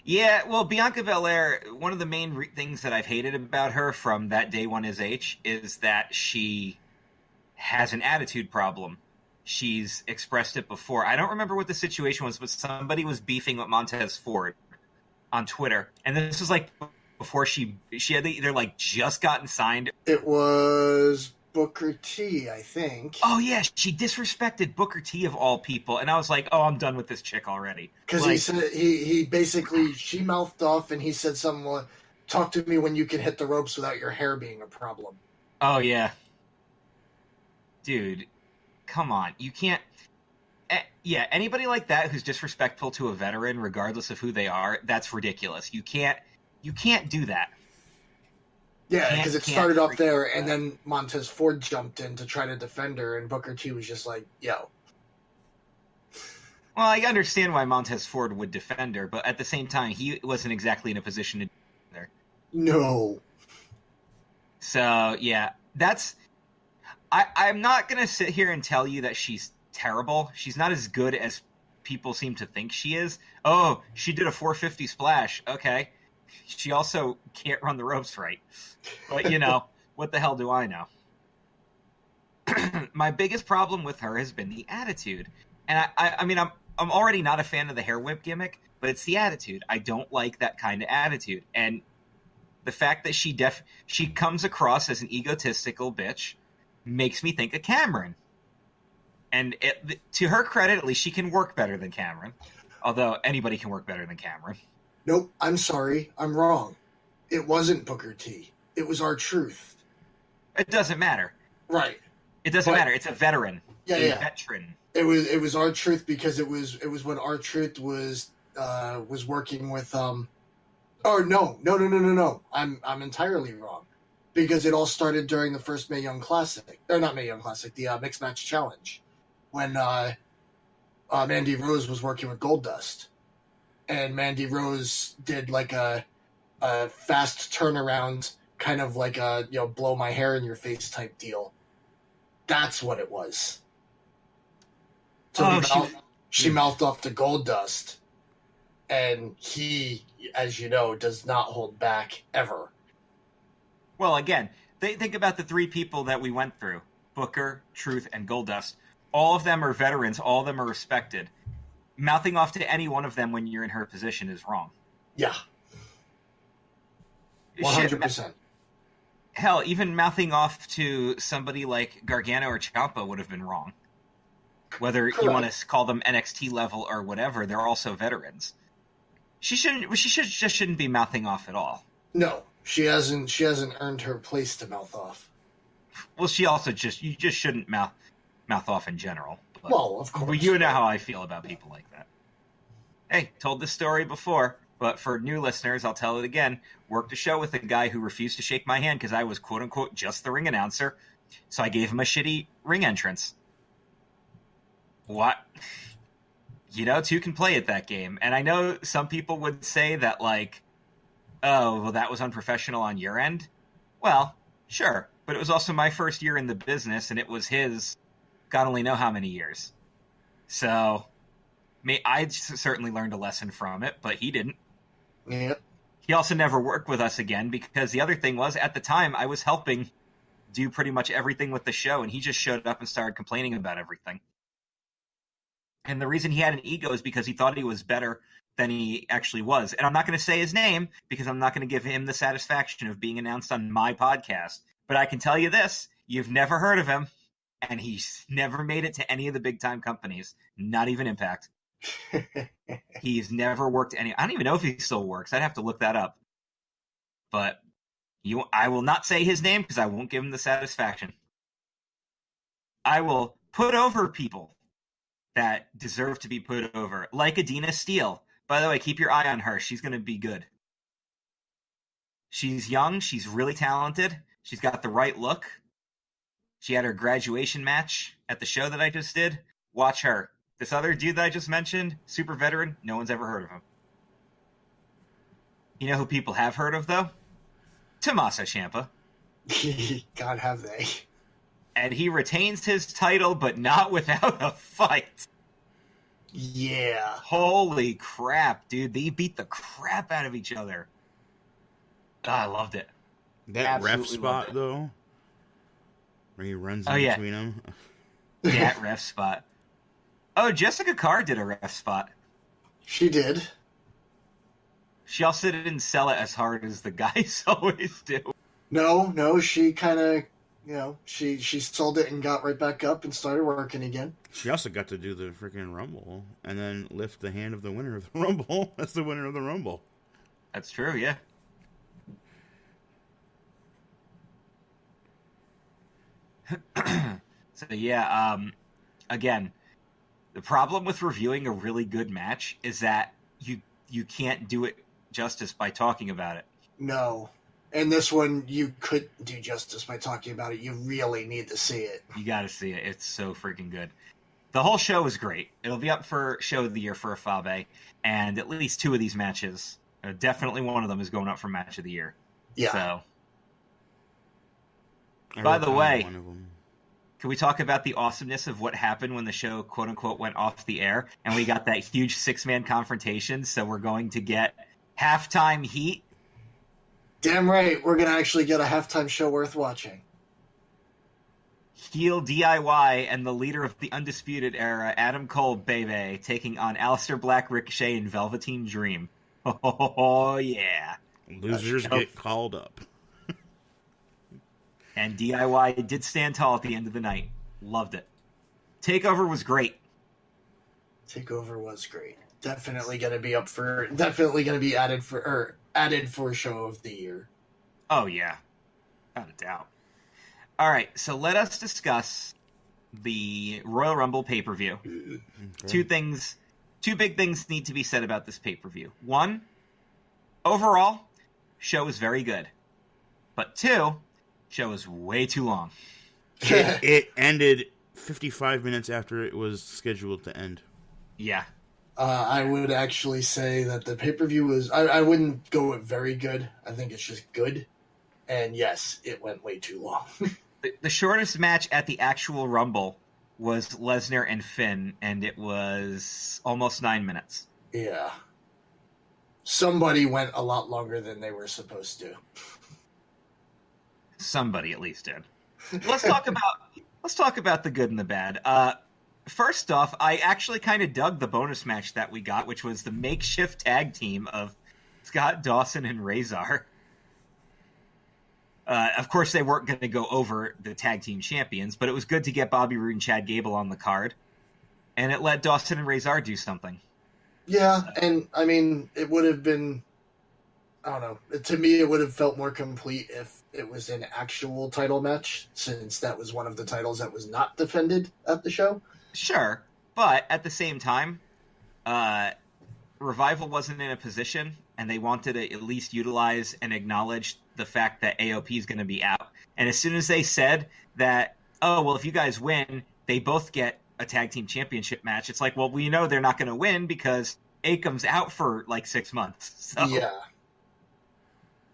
Yeah, well, Bianca Belair, one of the main things that I've hated about her from that day one is H is that she has an attitude problem. She's expressed it before. I don't remember what the situation was, but somebody was beefing with Montez Ford on Twitter, and this was like before she had either like just gotten signed. It was Booker T, I think. Oh yeah, she disrespected Booker T of all people, and I was like, "Oh, I'm done with this chick already." Because like, he said he basically she mouthed off, and he said something like, "Talk to me when you can hit the ropes without your hair being a problem." Oh yeah, dude, come on, you can't. Yeah, anybody like that who's disrespectful to a veteran, regardless of who they are, that's ridiculous. You can't do that. Yeah, because it started off there, and then Montez Ford jumped in to try to defend her, and Booker T was just like, yo. Well, I understand why Montez Ford would defend her, but at the same time, he wasn't exactly in a position to defend her. No. So, yeah, I'm not going to sit here and tell you that she's terrible. She's not as good as people seem to think she is. Oh, she did a 450 splash. Okay. She also can't run the ropes right. But, what the hell do I know? My biggest problem with her has been the attitude. And I mean, I'm already not a fan of the hair whip gimmick, but it's the attitude. I don't like that kind of attitude. And the fact that she comes across as an egotistical bitch makes me think of Cameron. And to her credit, at least she can work better than Cameron. Although anybody can work better than Cameron. Nope, I'm sorry. I'm wrong. It wasn't Booker T. It was R-Truth. It doesn't matter. Right. It doesn't matter. It's a veteran. Yeah. Veteran. It was R-Truth because it was when R-Truth was working with no. I'm entirely wrong. Because it all started during the first Mae Young Classic. Or not Mae Young Classic, the Mixed Match Challenge. When Mandy Rose was working with Goldust. And Mandy Rose did like a fast turnaround, kind of like a blow my hair in your face type deal. That's what it was. So she mouthed off to Goldust, and he, as you know, does not hold back ever. Well, again, think about the three people that we went through: Booker, Truth, and Goldust. All of them are veterans. All of them are respected. Mouthing off to any one of them when you're in her position is wrong. Yeah. 100%. Hell, even mouthing off to somebody like Gargano or Ciampa would have been wrong. Whether you want to call them NXT level or whatever, they're also veterans. She shouldn't be mouthing off at all. No, she hasn't earned her place to mouth off. Well, she also you just shouldn't mouth off in general. But, well, of course. You know how I feel about people like that. Hey, told this story before, but for new listeners, I'll tell it again. Worked a show with a guy who refused to shake my hand because I was quote-unquote just the ring announcer, so I gave him a shitty ring entrance. What? Two can play at that game. And I know some people would say that, like, oh, well, that was unprofessional on your end. Well, sure, but it was also my first year in the business, and it was his God only know how many years. So, I certainly learned a lesson from it, but he didn't. Yep. He also never worked with us again because the other thing was, at the time, I was helping do pretty much everything with the show, and he just showed up and started complaining about everything. And the reason he had an ego is because he thought he was better than he actually was. And I'm not going to say his name because I'm not going to give him the satisfaction of being announced on my podcast. But I can tell you this, you've never heard of him. And he's never made it to any of the big-time companies, not even Impact. He's never worked any... I don't even know if he still works. I'd have to look that up. But I will not say his name because I won't give him the satisfaction. I will put over people that deserve to be put over, like Adina Steele. By the way, keep your eye on her. She's going to be good. She's young. She's really talented. She's got the right look. She had her graduation match at the show that I just did. Watch her. This other dude that I just mentioned, super veteran, no one's ever heard of him. You know who people have heard of, though? Tommaso Ciampa. God, have they. And he retains his title, but not without a fight. Yeah. Holy crap, dude. They beat the crap out of each other. I loved it. That Absolutely ref spot, though, where he runs in between them. That ref spot. Oh, Jessica Carr did a ref spot. She did. She also didn't sell it as hard as the guys always do. No, she kind of, she sold it and got right back up and started working again. She also got to do the freaking Rumble and then lift the hand of the winner of the Rumble. That's the winner of the Rumble. That's true, yeah. So, yeah, again, the problem with reviewing a really good match is that you can't do it justice by talking about it. No. And this one, you couldn't do justice by talking about it. You really need to see it. You got to see it. It's so freaking good. The whole show is great. It'll be up for Show of the Year for Kayfabe, and at least two of these matches, definitely one of them is going up for Match of the Year. Yeah. So, by the way, can we talk about the awesomeness of what happened when the show, quote unquote, went off the air, and we got that huge 6-man confrontation? So we're going to get halftime heat. Damn right, we're going to actually get a halftime show worth watching. Heel DIY and the leader of the Undisputed Era, Adam Cole, baby, taking on Aleister Black, Ricochet, and Velveteen Dream. Oh, yeah. Losers get called up. And DIY did stand tall at the end of the night. Loved it. TakeOver was great. TakeOver was great. Definitely going to be added for Show of the Year. Oh, yeah. Without a doubt. All right, so let us discuss the Royal Rumble pay-per-view. Okay. Two big things need to be said about this pay-per-view. One, overall, show was very good. But two, show was way too long. It ended 55 minutes after it was scheduled to end. Yeah. I would actually say that the pay-per-view was... I wouldn't go with very good. I think it's just good. And yes, it went way too long. The shortest match at the actual Rumble was Lesnar and Finn, and it was almost 9 minutes. Yeah. Somebody went a lot longer than they were supposed to. Somebody at least did. Let's talk about the good and the bad. First off, I actually kind of dug the bonus match that we got, which was the makeshift tag team of Scott Dawson and Razor. Of course, they weren't going to go over the tag team champions, but it was good to get Bobby Roode and Chad Gable on the card, and it let Dawson and Razor do something. Yeah, and I mean, it would have been, I don't know, to me it would have felt more complete if it was an actual title match, since that was one of the titles that was not defended at the show. Sure, but at the same time, Revival wasn't in a position, and they wanted to at least utilize and acknowledge the fact that AOP is going to be out. And as soon as they said that, oh, well, if you guys win, they both get a tag team championship match, it's like, well, we know they're not going to win because Akam's out for like 6 months. So. Yeah.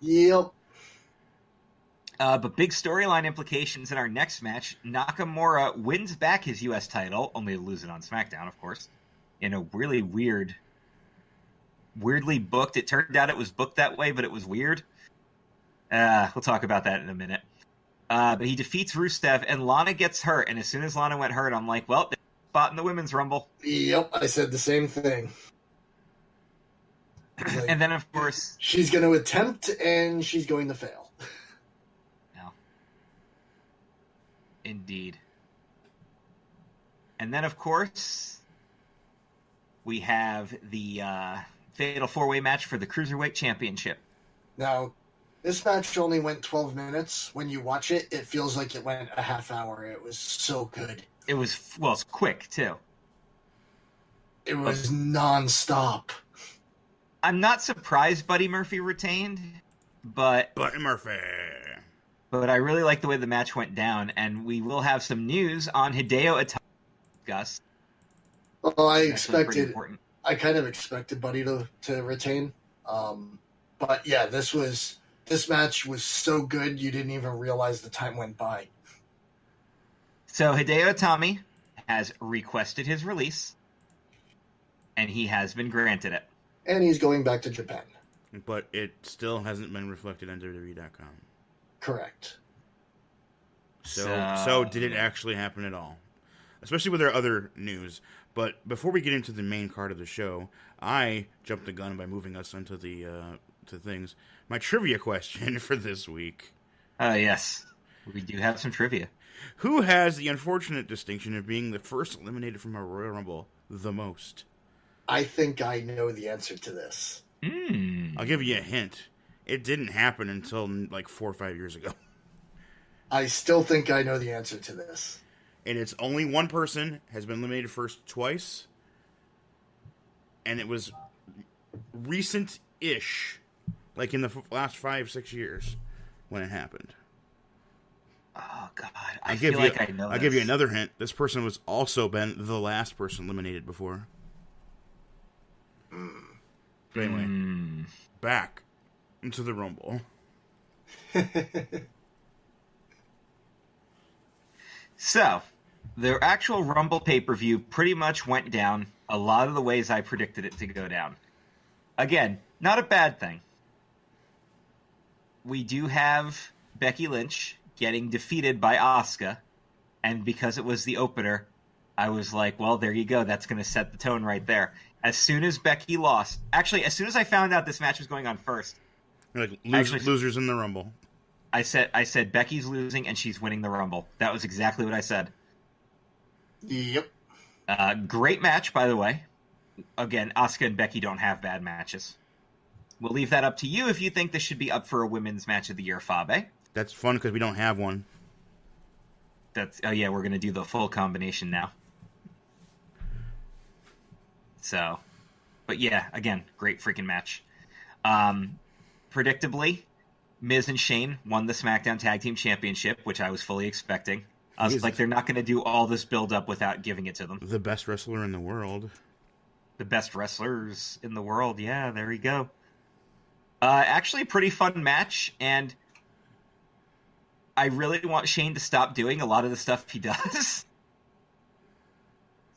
Yep. But big storyline implications in our next match. Nakamura wins back his U.S. title, only to lose it on SmackDown, of course, in a really weirdly booked. It turned out it was booked that way, but it was weird. We'll talk about that in a minute. But he defeats Rusev, and Lana gets hurt. And as soon as Lana went hurt, I'm like, well, there's a spot in the Women's Rumble. Yep, I said the same thing. Like, and then, of course... she's going to attempt, and she's going to fail. No. Indeed. And then, of course, we have the Fatal 4-Way match for the Cruiserweight Championship. Now, this match only went 12 minutes. When you watch it, it feels like it went a half hour. It was so good. It was, well, it's quick, too. It was nonstop. I'm not surprised Buddy Murphy retained, but... Buddy Murphy! But I really like the way the match went down, and we will have some news on Hideo Itami. Gus. Well, I kind of expected Buddy to retain. But yeah, this match was so good you didn't even realize the time went by. So Hideo Itami has requested his release. And he has been granted it. And he's going back to Japan. But it still hasn't been reflected on WWE.com. Correct. So did it actually happen at all? Especially with our other news. But before we get into the main card of the show, I jumped the gun by moving us into the to things. My trivia question for this week. Yes. We do have some trivia. Who has the unfortunate distinction of being the first eliminated from a Royal Rumble the most? I think I know the answer to this. I'll give you a hint. It didn't happen until like 4 or 5 years ago. I still think I know the answer to this. And it's only one person has been eliminated first twice. And it was recent-ish. Like in the last 5-6 years when it happened. Oh, God. I feel like I know I'll give you another hint. This person was also been the last person eliminated before. But anyway, back into the Rumble. So, the actual Rumble pay-per-view pretty much went down a lot of the ways I predicted it to go down. Again, not a bad thing. We do have Becky Lynch getting defeated by Asuka, and because it was the opener, I was like, well, there you go. That's going to set the tone right there. As soon as Becky lost, actually, as soon as I found out this match was going on first, Like losers in the Rumble. I said Becky's losing and she's winning the Rumble. That was exactly what I said. Yep. Great match, by the way. Again, Asuka and Becky don't have bad matches. We'll leave that up to you if you think this should be up for a Women's Match of the Year, Fabe. That's fun because we don't have one. We're going to do the full combination now. So, but yeah, again, great freaking match. Predictably, Miz and Shane won the SmackDown Tag Team Championship, which I was fully expecting. I was like, they're not going to do all this build-up without giving it to them. The best wrestler in the world. The best wrestlers in the world. Yeah, there you go. Actually, a pretty fun match, and I really want Shane to stop doing a lot of the stuff he does.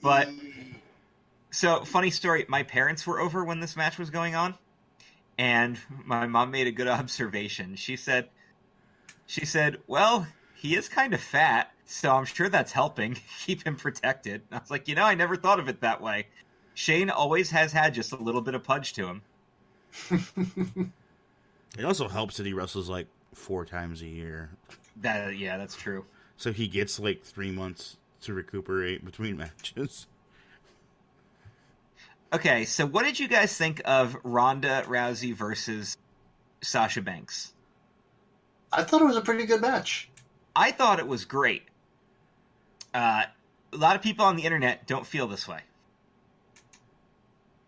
But, so, funny story, my parents were over when this match was going on, and my mom made a good observation. She said, well, he is kind of fat, so I'm sure that's helping keep him protected. And I was like, I never thought of it that way. Shane always has had just a little bit of punch to him. It also helps that he wrestles like 4 times a year. That's true. So he gets like 3 months to recuperate between matches. Okay, so what did you guys think of Ronda Rousey versus Sasha Banks? I thought it was a pretty good match. I thought it was great. A lot of people on the internet don't feel this way.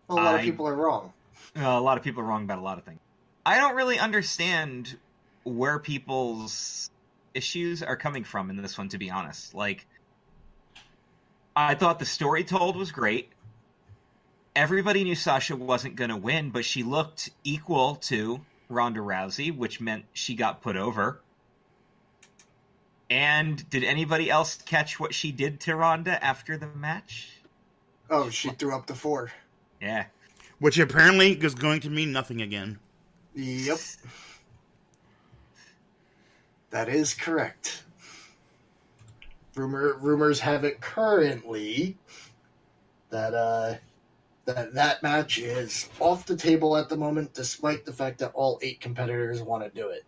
Well, a lot of people are wrong. A lot of people are wrong about a lot of things. I don't really understand where people's issues are coming from in this one, to be honest. Like, I thought the story told was great. Everybody knew Sasha wasn't going to win, but she looked equal to Ronda Rousey, which meant she got put over. And did anybody else catch what she did to Ronda after the match? Oh, she threw up the 4. Yeah. Which apparently is going to mean nothing again. Yep. That is correct. Rumors have it currently that that match is off the table at the moment, despite the fact that all 8 competitors want to do it.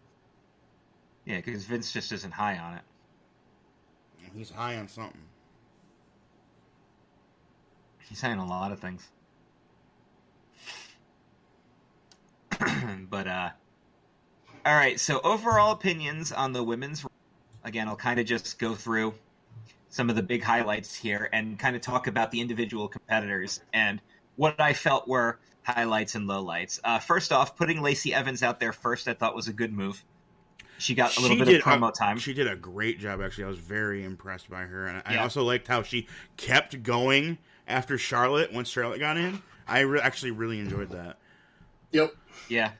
Yeah, because Vince just isn't high on it. He's high on something. He's high on a lot of things. But, all right, so overall opinions on the women's. Again, I'll kind of just go through some of the big highlights here and kind of talk about the individual competitors and what I felt were highlights and lowlights. First off, putting Lacey Evans out there first I thought was a good move. She got a little bit of promo time. She did a great job, actually. I was very impressed by her. And I also liked how she kept going after Charlotte once Charlotte got in. I actually really enjoyed that. Yep. Yeah.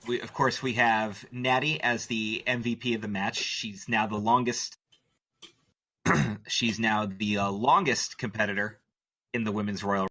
We have Natty as the MVP of the match. She's now the longest she's now the longest competitor in the women's Royal